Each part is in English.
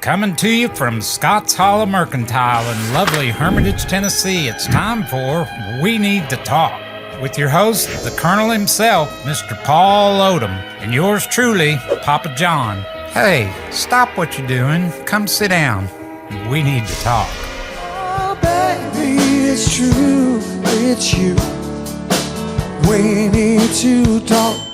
Coming to you from Scotts Hollow Mercantile in lovely Hermitage, Tennessee, it's time for We Need to Talk with your host, the Colonel himself, Mr. Paul Odom, and yours truly, Papa John. Hey, stop what you're doing. Come sit down. We need to talk. Oh, baby, it's true. It's you. We need to talk.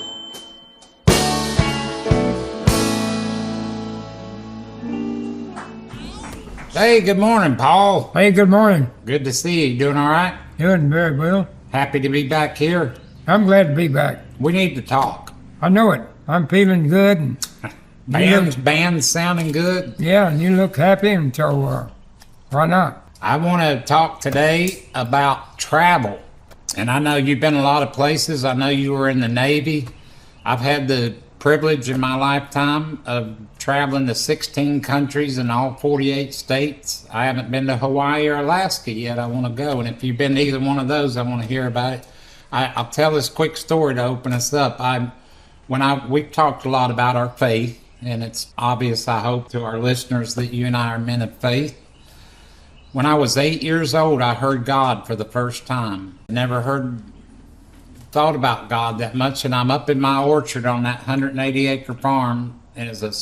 Hey, good morning, Paul. Hey, good morning. Good to see you. Doing all right? Doing very well. Happy to be back here. I'm glad to be back. We need to talk. I know it. I'm feeling good. And Band's sounding good. yeah, and you look happy, and so why not? I want to talk today about travel. And I know you've been a lot of places. I know you were in the Navy. I've had the privilege in my lifetime of traveling to 16 countries in all 48 states. I haven't been to Hawaii or Alaska yet. I want to go. And if you've been to either one of those, I want to hear about it. I'll tell this quick story to open us up. We've talked a lot about our faith, and it's obvious, I hope, to our listeners that you and I are men of faith. When I was 8 years old, I heard God for the first time. Thought about God that much, and I'm up in my orchard on that 180-acre farm, and it's a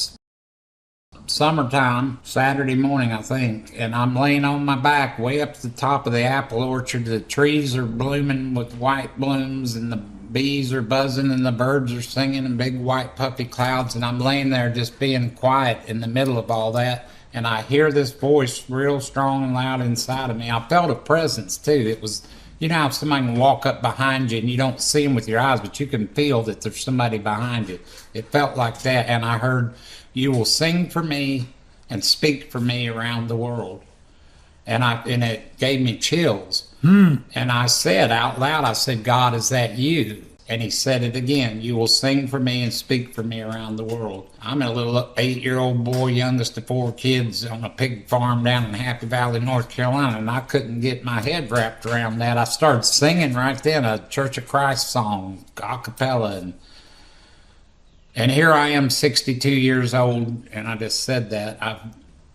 summertime, Saturday morning, I think, and I'm laying on my back way up to the top of the apple orchard. The trees are blooming with white blooms, and the bees are buzzing, and the birds are singing in big white puffy clouds, and I'm laying there just being quiet in the middle of all that, and I hear this voice real strong and loud inside of me. I felt a presence, too. It was... You know how somebody can walk up behind you and you don't see them with your eyes, but you can feel that there's somebody behind you. It felt like that, and I heard, "You will sing for me and speak for me around the world." And it gave me chills. And I said out loud, I said, "God, is that you?" And he said it again, "You will sing for me and speak for me around the world." I'm a little 8-year-old boy, youngest of 4 kids, on a pig farm down in Happy Valley, North Carolina, and I couldn't get my head wrapped around that. I started singing right then a Church of Christ song, a cappella, and here I am, 62 years old, and I just said that. I've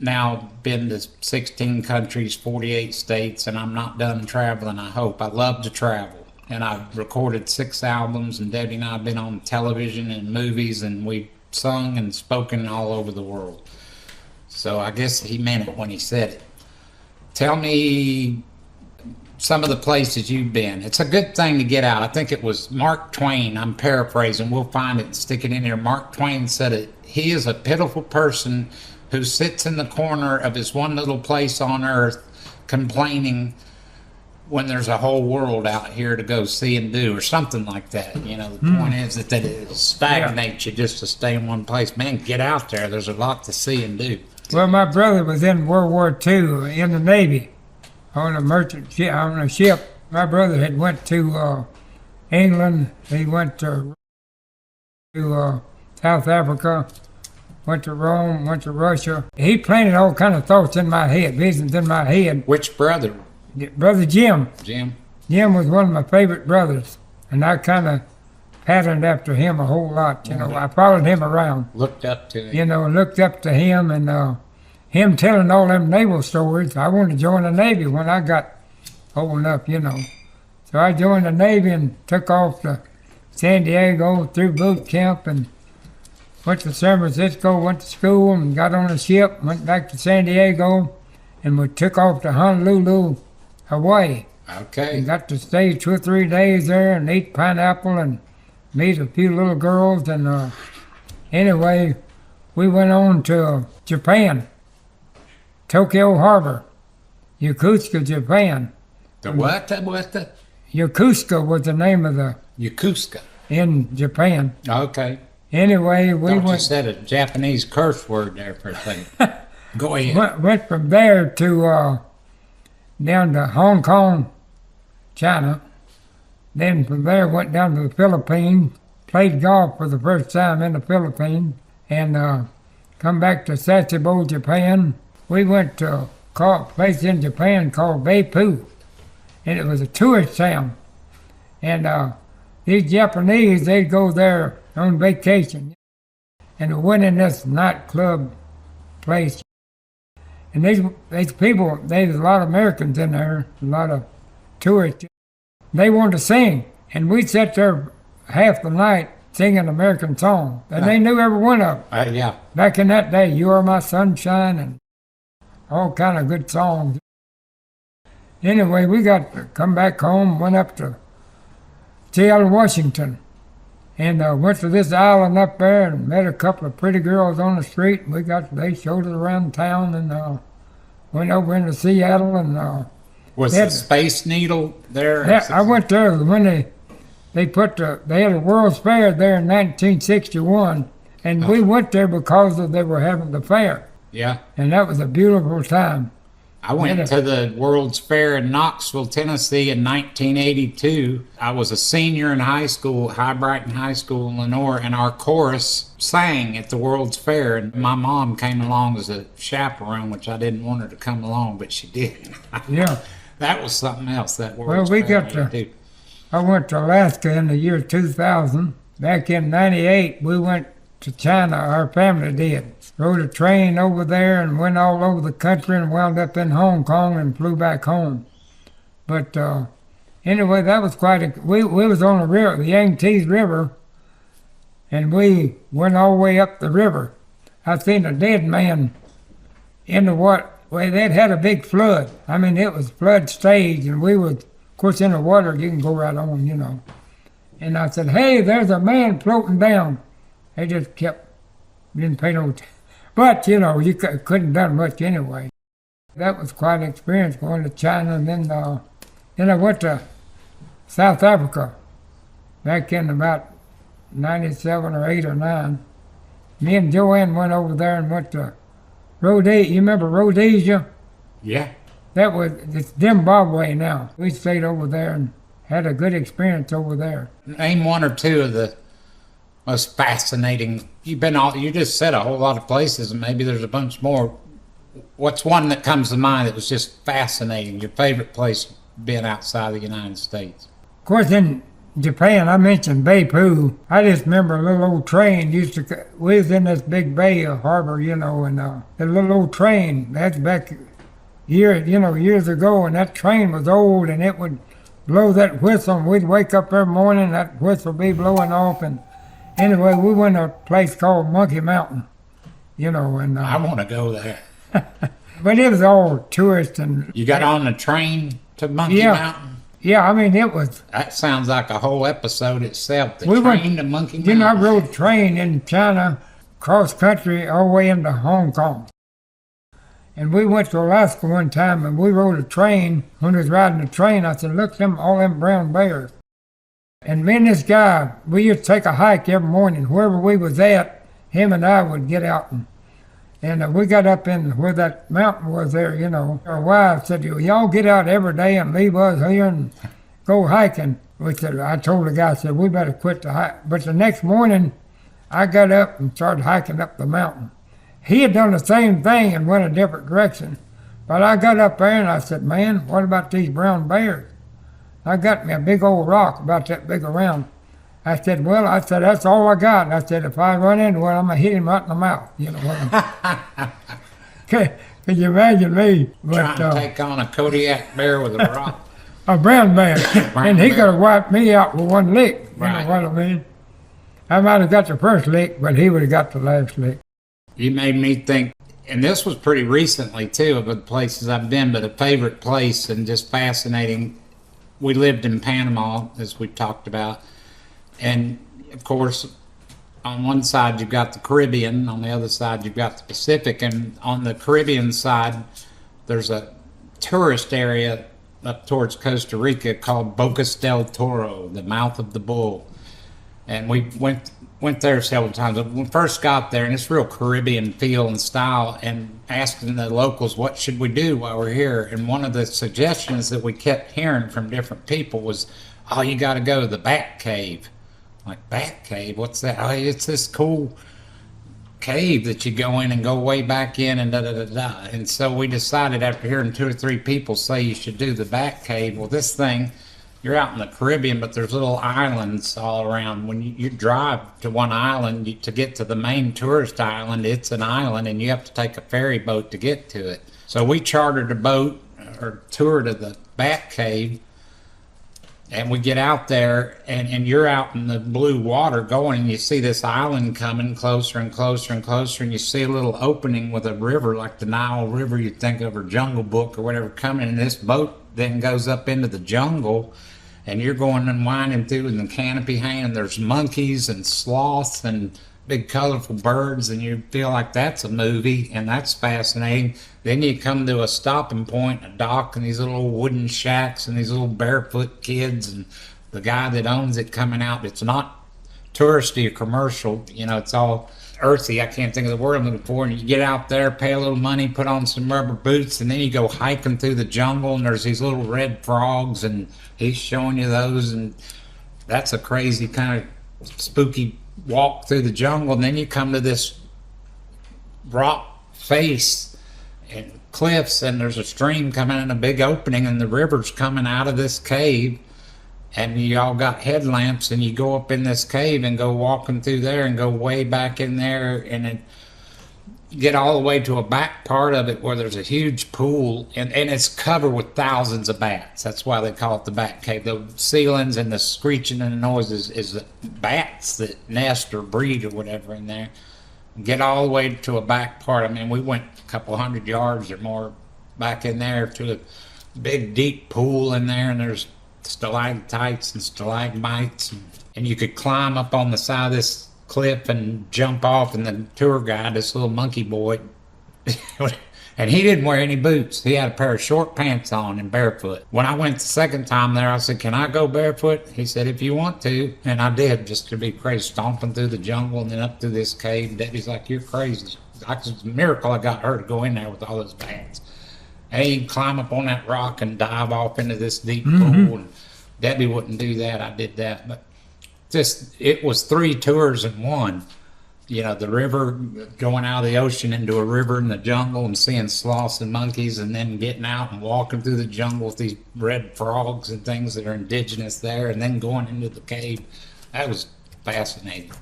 now been to 16 countries, 48 states, and I'm not done traveling, I hope. I love to travel. And I've recorded 6 albums, and Debbie and I have been on television and movies, and we've sung and spoken all over the world. So I guess he meant it when he said it. Tell me some of the places you've been. It's a good thing to get out. I think it was Mark Twain, I'm paraphrasing, we'll find it and stick it in here. Mark Twain said it, "He is a pitiful person who sits in the corner of his one little place on earth complaining when there's a whole world out here to go see and do," or something like that. You know, the point is that it stagnates you just to stay in one place. Man, get out there. There's a lot to see and do. Well, my brother was in World War II in the Navy on a merchant ship. On a ship. My brother had went to England. He went to South Africa. Went to Rome. Went to Russia. He planted all kind of thoughts in my head, visions in my head. Which brother? Brother Jim. Jim was one of my favorite brothers, and I kind of patterned after him a whole lot. You know, I followed him around. Looked up to him. You know, looked up to him, and him telling all them naval stories. I wanted to join the Navy when I got old enough, you know. So I joined the Navy and took off to San Diego through boot camp and went to San Francisco, went to school, and got on a ship, went back to San Diego, and we took off to Honolulu, Hawaii. Okay. And got to stay 2 or 3 days there and eat pineapple and meet a few little girls. And anyway, we went on to Japan, Tokyo Harbor, Yokosuka, Japan. The what? Yokosuka was the name of the... Yokosuka. In Japan. Okay. Anyway, we Thought went... you said a Japanese curse word there for a second. Go ahead. Went from there to... down to Hong Kong, China. Then from there went down to the Philippines, played golf for the first time in the Philippines, and come back to Sasebo, Japan. We went to a place in Japan called Beipu, and it was a tourist town. And these Japanese, they'd go there on vacation. And we went in this nightclub place And these people, there's a lot of Americans in there, a lot of tourists. They wanted to sing, and we sat there half the night singing American songs, and they knew every one of them. Yeah. Back in that day, "You Are My Sunshine" and all kind of good songs. Anyway, we got to come back home, went up to Seattle, Washington, and went to this island up there and met a couple of pretty girls on the street. And they showed us around town and went over into Seattle and Was the Space Needle there? yeah, I went there when they had a World's Fair there in 1961, and we went there because they were having the fair, Yeah. and that was a beautiful time. I went to the World's Fair in Knoxville, Tennessee in 1982. I was a senior in high school, High Brighton High School in Lenore, and our chorus sang at the World's Fair. And my mom came along as a chaperone, which I didn't want her to come along, but she did. Yeah. That was something else, that World's Well, we Fair. got I went to Alaska in the year 2000. Back in 98, we went to China, our family did. Rode a train over there and went all over the country and wound up in Hong Kong and flew back home. But anyway, that was we was on the river, the Yangtze River, and we went all the way up the river. I seen a dead man in the water. Well, they'd had a big flood. I mean, it was flood stage, and we was, of course, in the water, you can go right on, you know. And I said, "Hey, there's a man floating down." They just didn't pay no attention. But, you know, you couldn't done much anyway. That was quite an experience going to China. And then I went to South Africa back in about 97 or 8 or 9. Me and Joanne went over there and went to Rhodesia. You remember Rhodesia? Yeah. It's Zimbabwe now. We stayed over there and had a good experience over there. Name one or two of the most fascinating. You just said a whole lot of places, and maybe there's a bunch more. What's one that comes to mind that was just fascinating? Your favorite place being outside the United States? Of course, in Japan, I mentioned Beipu. I just remember a little old train we was in this big bay harbor, you know, and the little old train, that's back years ago, and that train was old, and it would blow that whistle, and we'd wake up every morning, that whistle would be blowing off, and anyway, we went to a place called Monkey Mountain, you know, and I want to go there. but it was all tourists and. You got on the train to Monkey Mountain? Yeah, I mean, it was. That sounds like a whole episode itself. The We train went- to Monkey Mountain. You know, I rode a train in China, cross country, all the way into Hong Kong. And we went to Alaska one time, and we rode a train. When we was riding the train, I said, "Look, all them brown bears." And me and this guy, we used to take a hike every morning. Wherever we was at, him and I would get out. And we got up in where that mountain was there, you know. Our wife said, "Y'all get out every day and leave us here and go hiking." I told the guy, I said, "We better quit the hike." But the next morning, I got up and started hiking up the mountain. He had done the same thing and went a different direction. But I got up there and I said, "Man, what about these brown bears?" I got me a big old rock about that big around. I said, "That's all I got." And I said, "If I run into one, I'm going to hit him right in the mouth." You know, Can you imagine me? Trying to take on a Kodiak bear with a rock. A brown bear. And he bear. could have wiped me out with one lick. You Right. know what I mean? I might have got the first lick, but he would have got the last lick. You made me think, and this was pretty recently too, of the places I've been, but a favorite place and just fascinating. We lived in Panama, as we talked about, and of course, on one side you've got the Caribbean, on the other side you've got the Pacific, and on the Caribbean side there's a tourist area up towards Costa Rica called Bocas Del Toro, the mouth of the bull. And we went there several times. When we first got there, and it's real Caribbean feel and style, and asking the locals, what should we do while we're here? And one of the suggestions that we kept hearing from different people was, "Oh, you got to go to the Bat Cave." Like, Bat Cave? What's that? "Oh, it's this cool cave that you go in and go way back in and da-da-da-da." And so we decided, after hearing 2 or 3 people say you should do the Bat Cave, well, this thing you're out in the Caribbean, but there's little islands all around. When you drive to one island to get to the main tourist island, it's an island, and you have to take a ferry boat to get to it. So we chartered a boat or tour to the Bat Cave, and we get out there, and you're out in the blue water going, and you see this island coming closer and closer and closer, and you see a little opening with a river like the Nile River you'd think of, or Jungle Book or whatever coming, and this boat then goes up into the jungle, and you're going and winding through in the canopy hanging. There's monkeys and sloths and big colorful birds, and you feel like that's a movie, and that's fascinating. Then you come to a stopping point, a dock, and these little wooden shacks and these little barefoot kids, and the guy that owns it coming out. It's not touristy or commercial, you know, it's all earthy. I can't think of the word I'm looking for. And you get out there, pay a little money, put on some rubber boots, and then you go hiking through the jungle, and there's these little red frogs, and he's showing you those, and that's a crazy kind of spooky walk through the jungle. And then you come to this rock face and cliffs, and there's a stream coming in a big opening, and the river's coming out of this cave, and you all got headlamps, and you go up in this cave and go walking through there and go way back in there, and then get all the way to a back part of it where there's a huge pool, and it's covered with thousands of bats. That's why they call it the Bat Cave. The ceilings and the screeching and the noises is the bats that nest or breed or whatever in there. Get all the way to a back part. I mean, we went a couple hundred yards or more back in there to a big deep pool in there, and there's stalactites and stalagmites, and you could climb up on the side of this cliff and jump off, and the tour guide, this little monkey boy, and he didn't wear any boots. He had a pair of short pants on and barefoot. When I went the second time there, I said, "Can I go barefoot?" He said, "If you want to." And I did, just to be crazy, stomping through the jungle and then up through this cave. Debbie's like, "You're crazy." It's a miracle I got her to go in there with all those bats. And he'd climb up on that rock and dive off into this deep pool. And Debbie wouldn't do that. I did that. But just, it was 3 tours in one. You know, the river, going out of the ocean into a river in the jungle and seeing sloths and monkeys, and then getting out and walking through the jungle with these red frogs and things that are indigenous there, and then going into the cave. That was fascinating.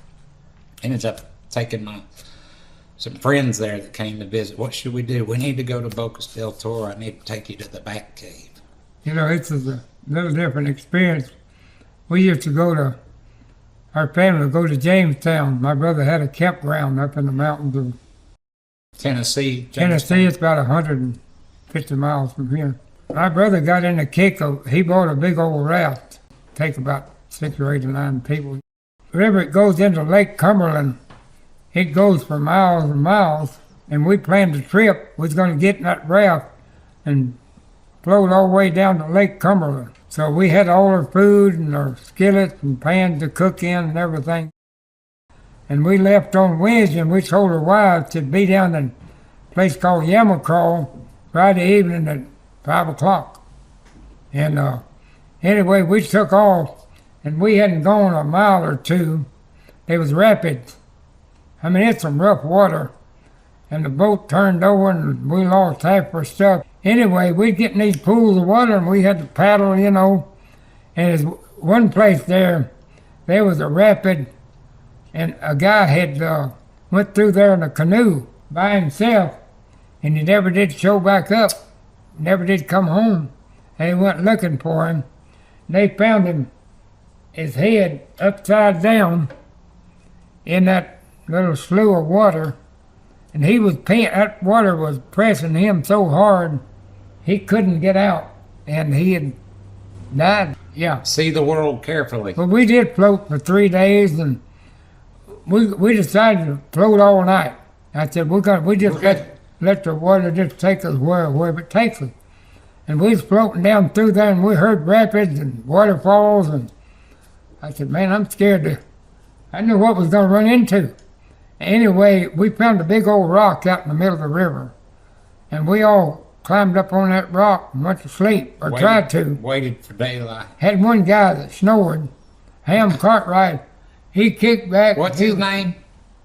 Ended up taking some friends there that came to visit. What should we do? We need to go to Bocas Del Toro. I need to take you to the Bat Cave. You know, it's a little different experience. We used to go to, our family would go to Jamestown. My brother had a campground up in the mountains of Tennessee. Tennessee. It's about 150 miles from here. My brother got in a kick of, he bought a big old raft, take about 6 or 8 or 9 people. Wherever it goes into Lake Cumberland, it goes for miles and miles, and we planned a trip. We was going to get in that raft and float all the way down to Lake Cumberland. So we had all our food and our skillets and pans to cook in and everything. And we left on Wednesday, and we told our wives to be down in a place called Yamacraw Friday evening at 5 o'clock. And anyway, we took off, and we hadn't gone a mile or two. There was rapids. I mean, it's some rough water. And the boat turned over, and we lost half our stuff. Anyway, we'd get in these pools of water, and we had to paddle, you know. And there's one place there was a rapid, and a guy had went through there in a canoe by himself, and he never did show back up, never did come home. And they went looking for him. And they found him, his head upside down in that little slough of water, and he was that water was pressing him so hard he couldn't get out, and he had died. Yeah. See the world carefully. Well, we did float for 3 days, and we decided to float all night. I said, we just let the water just take us wherever it takes us. And we was floating down through there, and we heard rapids and waterfalls, and I said, man, I'm scared I knew what was going to run into. Anyway, we found a big old rock out in the middle of the river, and we all climbed up on that rock and went to sleep, or tried to. Waited for daylight. Had one guy that snored, Ham Cartwright. He kicked back. What's his name?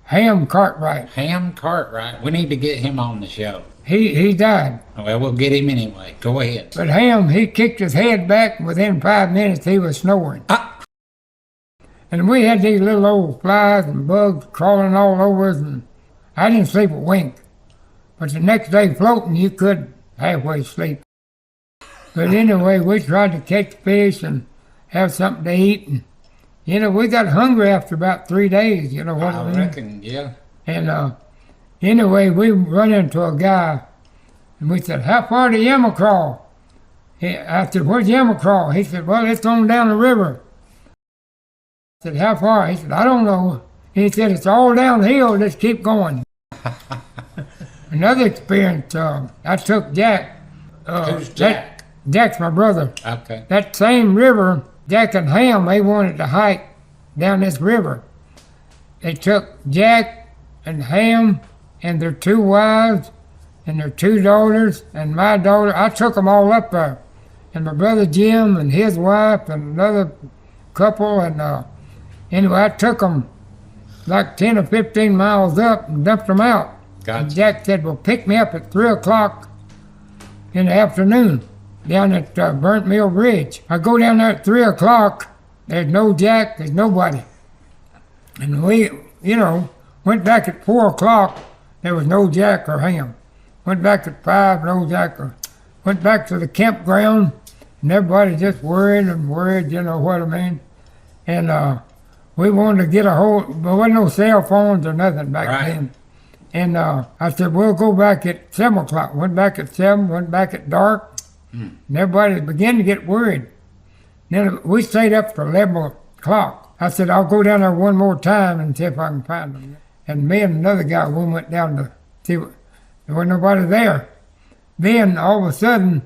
Ham Cartwright. Ham Cartwright. We need to get him on the show. He died. Well, we'll get him anyway. Go ahead. But Ham, he kicked his head back, and within 5 minutes he was snoring. And we had these little old flies and bugs crawling all over us, and I didn't sleep a wink. But the next day floating, you could halfway sleep. But anyway, we tried to catch fish and have something to eat. And, you know, we got hungry after about 3 days, you know what I mean? Reckon, yeah. And anyway, we run into a guy, and we said, "How far to Yamacraw?" I said, "Where's Yamacraw?" He said, "Well, it's on down the river." I said, "How far?" He said, "I don't know." He said, "It's all downhill, just keep going." Another experience, I took Jack. Who's Jack? Jack's my brother. Okay. That same river, Jack and Ham, they wanted to hike down this river. They took Jack and Ham and their 2 wives and their 2 daughters and my daughter. I took them all up there. And my brother Jim and his wife and another couple. And anyway, I took them like 10 or 15 miles up and dumped them out. Gotcha. And Jack said, "Well, pick me up at 3 o'clock in the afternoon down at Burnt Mill Bridge." I go down there at 3 o'clock. There's no Jack, there's nobody. And we, you know, went back at 4 o'clock. There was no Jack or Ham. Went back at 5, no Jack. Went back to the campground, and everybody just worried and worried, you know what I mean? And we wanted to get a hold, there wasn't no cell phones or nothing back then. And I said, "We'll go back at 7 o'clock. Went back at 7, went back at dark. And everybody began to get worried. Then we stayed up for 11 o'clock. I said, "I'll go down there one more time and see if I can find them." And me and another guy, we went down to see what, there wasn't nobody there. Then all of a sudden,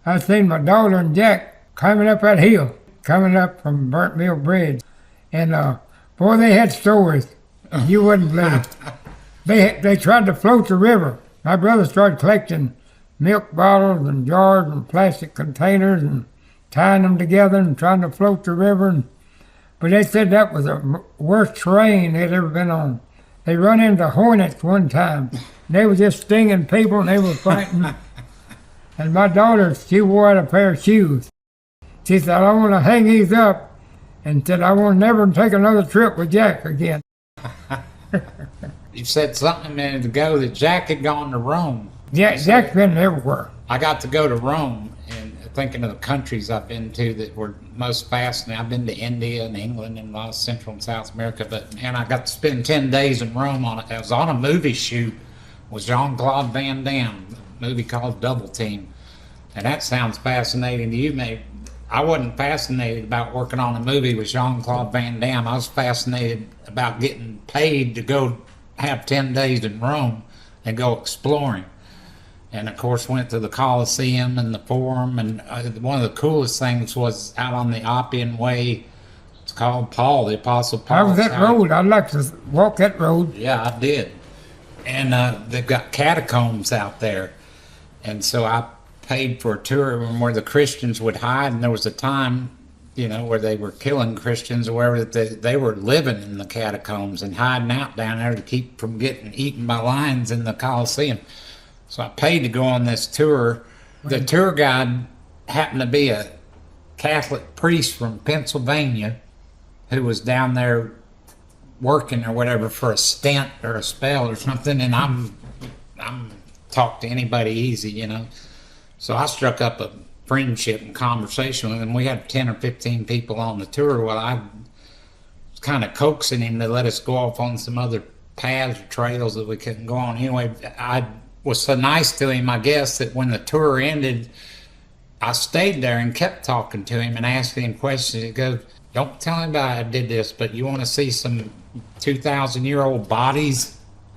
I seen my daughter and Jack climbing up that hill, coming up from Burnt Mill Bridge. And boy, they had stories. You wouldn't believe. They tried to float the river. My brother started collecting milk bottles and jars and plastic containers and tying them together and trying to float the river. But they said that was the worst terrain they'd ever been on. They run into hornets one time. They were just stinging people and they were fighting. And my daughter, she wore out a pair of shoes. She said, "I want to hang these up," and said, "I want to never take another trip with Jack again." You said something a minute ago that Jack had gone to Rome. Yeah, Jack's been everywhere. I got to go to Rome, and thinking of the countries I've been to that were most fascinating. I've been to India and England and a lot of Central and South America, but man, I got to spend 10 days in Rome on it. I was on a movie shoot with Jean-Claude Van Damme, a movie called Double Team. And that sounds fascinating to you, maybe. I wasn't fascinated about working on a movie with Jean-Claude Van Damme. I was fascinated about getting paid to go have 10 days in Rome and go exploring. And of course went to the Colosseum and the Forum, and one of the coolest things was out on the Appian Way. It's called Paul, the Apostle Paul. How was that road? I'd like to walk that road. Yeah, I did. And they've got catacombs out there. And so I paid for a tour where the Christians would hide, and there was a time, you know, where they were killing Christians or wherever, that they were living in the catacombs and hiding out down there to keep from getting eaten by lions in the Colosseum. So I paid to go on this tour. The tour guide happened to be a Catholic priest from Pennsylvania who was down there working or whatever for a stint or a spell or something, and I'm talk to anybody easy, you know. So I struck up a friendship and conversation with him. We had 10 or 15 people on the tour. Well, I was kind of coaxing him to let us go off on some other paths or trails that we couldn't go on. Anyway, I was so nice to him, I guess, that when the tour ended, I stayed there and kept talking to him and asking him questions. He goes, "Don't tell anybody I did this, but you want to see some 2,000-year-old bodies?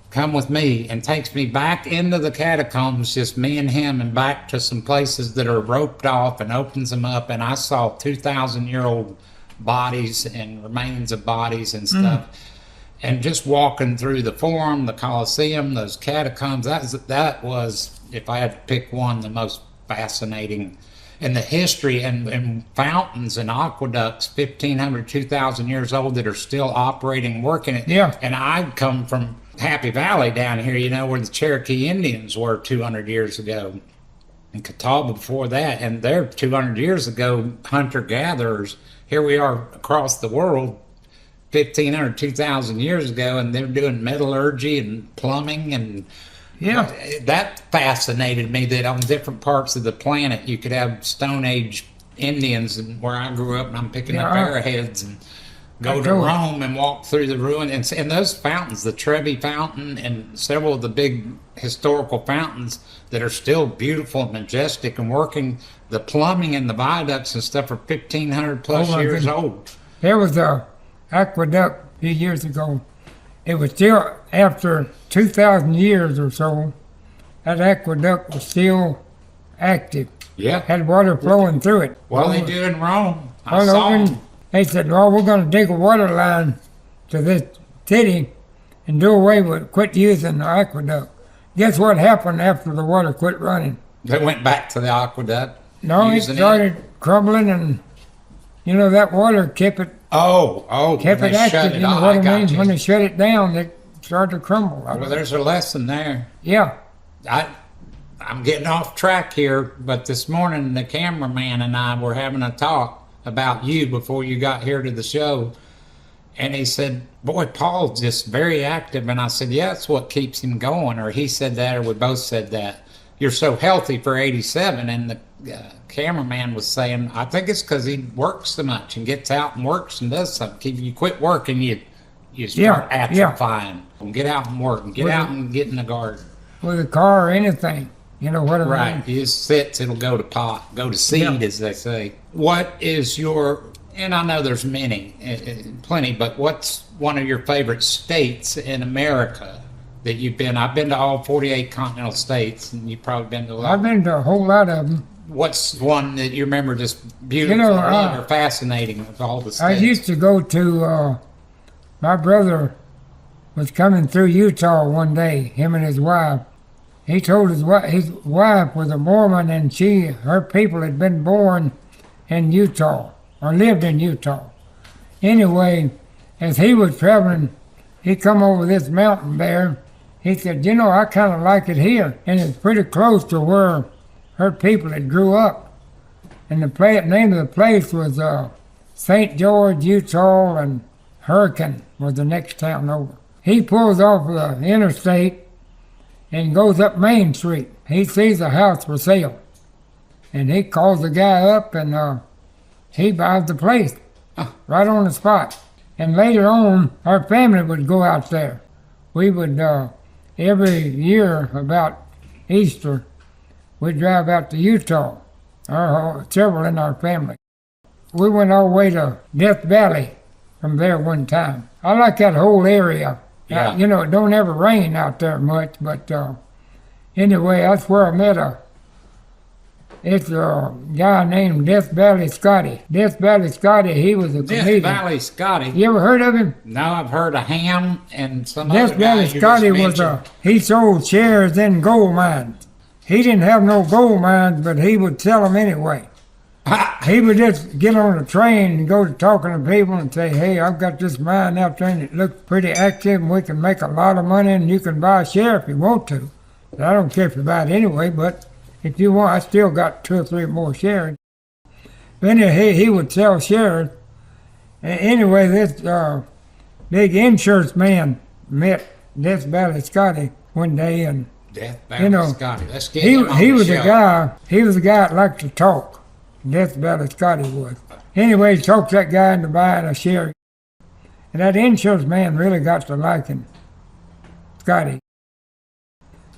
Come with me," and takes me back into the catacombs, just me and him, and back to some places that are roped off, and opens them up, and I saw 2,000-year-old bodies and remains of bodies and stuff. And just walking through the Forum, the Colosseum, those catacombs, that was, if I had to pick one, the most fascinating and the history and fountains and aqueducts 1,500, 2,000 years old that are still operating, working it. Yeah. And I come from Happy Valley down here, you know, where the Cherokee Indians were 200 years ago. And Catawba before that. And they're 200 years ago, hunter-gatherers. Here we are across the world 1,500, 2,000 years ago, and they're doing metallurgy and plumbing, and Yeah. that fascinated me, that on different parts of the planet you could have Stone Age Indians, and where I grew up, and I'm picking up arrowheads and go to Rome and walk through the ruins, and those fountains, the Trevi Fountain and several of the big historical fountains that are still beautiful and majestic and working, the plumbing and the viaducts and stuff are 1,500 plus years old. There was a aqueduct a few years ago. It was still, after 2,000 years or so, that aqueduct was still active. Yeah. Had water flowing through it. Well, they do in Rome. I Well, saw open, them. they said, well, we're going to dig a water line to this city and do away with, quit using the aqueduct. Guess what happened after the water quit running? They went back to the aqueduct. No, it using started crumbling, and, you know, that water kept it Kept it active, you know off. what I I got mean? you. When they shut it down, it started to crumble. Well, there's a lesson there. Yeah, I'm getting off track here, but this morning the cameraman and I were having a talk about you before you got here to the show. And he said, boy, Paul's just very active. And I said, yeah, that's what keeps him going. Or he said that, or we both said that. You're so healthy for 87. And the cameraman was saying, I think it's because he works so much and gets out and works and does something. If you quit working, you start atrophying. Get out and work, and get out and get in the garden. with a car or anything. You know what I mean? Right. It sits, it'll go to pot, go to seed, as they say. What is your, and I know there's plenty, but what's one of your favorite states in America that you've been? I've been to all 48 continental states, and you've probably been to a lot. I've been to a whole lot of them. What's one that you remember just beautiful or fascinating of all the states? I used to go to, my brother was coming through Utah one day, him and his wife. He told his wife was a Mormon, and her people had been born in Utah, or lived in Utah. Anyway, as he was traveling, he come over this mountain there. He said, you know, I kind of like it here, and it's pretty close to where her people had grew up. And the name of the place was St. George, Utah, and Hurricane was the next town over. He pulls off the interstate and goes up Main Street. He sees a house for sale, and he calls the guy up, and he buys the place right on the spot. And later on, our family would go out there. We would, every year about Easter, we'd drive out to Utah, several in our family. We went all the way to Death Valley from there one time. I like that whole area. Yeah. You know, it don't ever rain out there much, but anyway, that's where I met it's a guy named Death Valley Scotty. Death Valley Scotty, he was a comedian. Death Valley Scotty. You ever heard of him? No, I've heard of Ham and some Death other guy Valley you Scotty just was he sold shares in gold mines. He didn't have no gold mines, but he would sell them anyway. He would just get on a train and go to talking to people and say, hey, I've got this mine out there and it looks pretty active and we can make a lot of money and you can buy a share if you want to. But I don't care if you buy it anyway, but if you want, I still got 2 or 3 more shares. Then he would sell shares. Anyway, this big insurance man met Death Valley Scotty one day, and Death Valley Scotty. Let's get he him on was the a show. guy. He was a guy that liked to talk. Death Valley Scotty was. Anyway, he talked that guy into buying a share, and that insurance man really got to liking Scotty.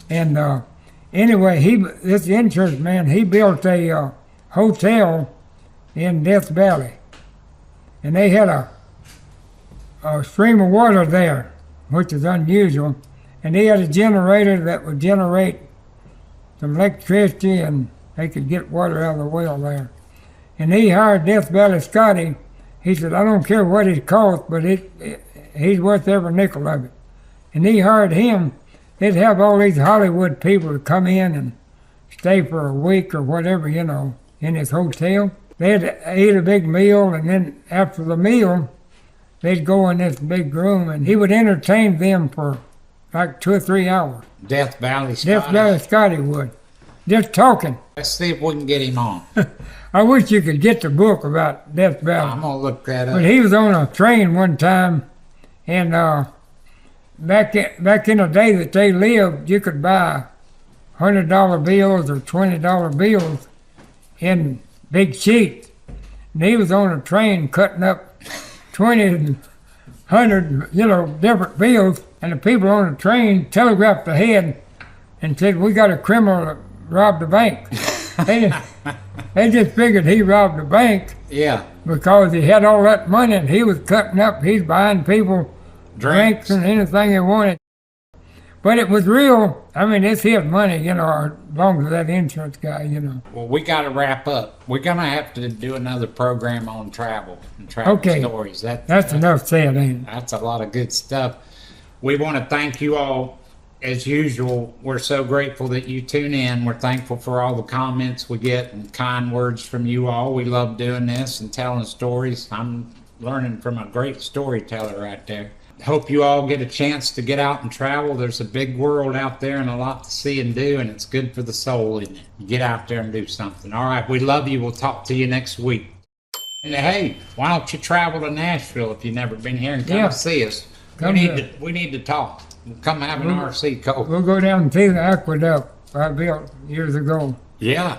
And anyway, this insurance man, he built a hotel in Death Valley, and they had a stream of water there, which is unusual. And he had a generator that would generate some electricity, and they could get water out of the well there. And he hired Death Valley Scotty. He said, I don't care what it costs, but he's worth every nickel of it. And he hired him. They'd have all these Hollywood people to come in and stay for a week or whatever, you know. in his hotel. They'd ate a big meal, and then after the meal, they'd go in this big room, and he would entertain them for like 2 or 3 hours. Death Valley Scotty. Death Valley Scotty would. Just talking. Let's see if we can get him on. I wish you could get the book about Death Valley. I'm going to look that up. But he was on a train one time, and back in the day that they lived, you could buy $100 bills or $20 bills in big sheets. And he was on a train cutting up 20 and 100, different bills. And the people on the train telegraphed ahead and said, "We got a criminal that robbed the bank." They just figured he robbed the bank. Yeah. Because he had all that money and he was cutting up, he's buying people drinks and anything they wanted. But it was real. I mean, it's his money, as long as that insurance guy, Well, we got to wrap up. We're going to have to do another program on travel and travel stories. That's enough said, ain't it? That's a lot of good stuff. We want to thank you all. As usual, we're so grateful that you tune in. We're thankful for all the comments we get and kind words from you all. We love doing this and telling stories. I'm learning from a great storyteller right there. Hope you all get a chance to get out and travel. There's a big world out there and a lot to see and do, and it's good for the soul, isn't it? Get out there and do something. All right, we love you. We'll talk to you next week. And hey, why don't you travel to Nashville if you've never been here and come see us? We need to talk. Come have an RC cold. We'll go down and see the aqueduct I built years ago. Yeah.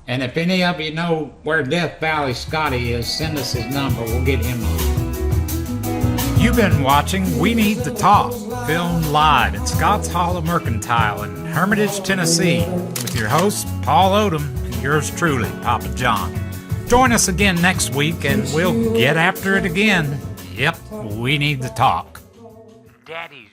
And if any of you know where Death Valley Scotty is, send us his number. We'll get him on. You've been watching We Need to Talk, filmed live at Scott's Hollow Mercantile in Hermitage, Tennessee, with your host, Paul Odom, and yours truly, Papa John. Join us again next week, and we'll get after it again. Yep, we need to talk. Daddy's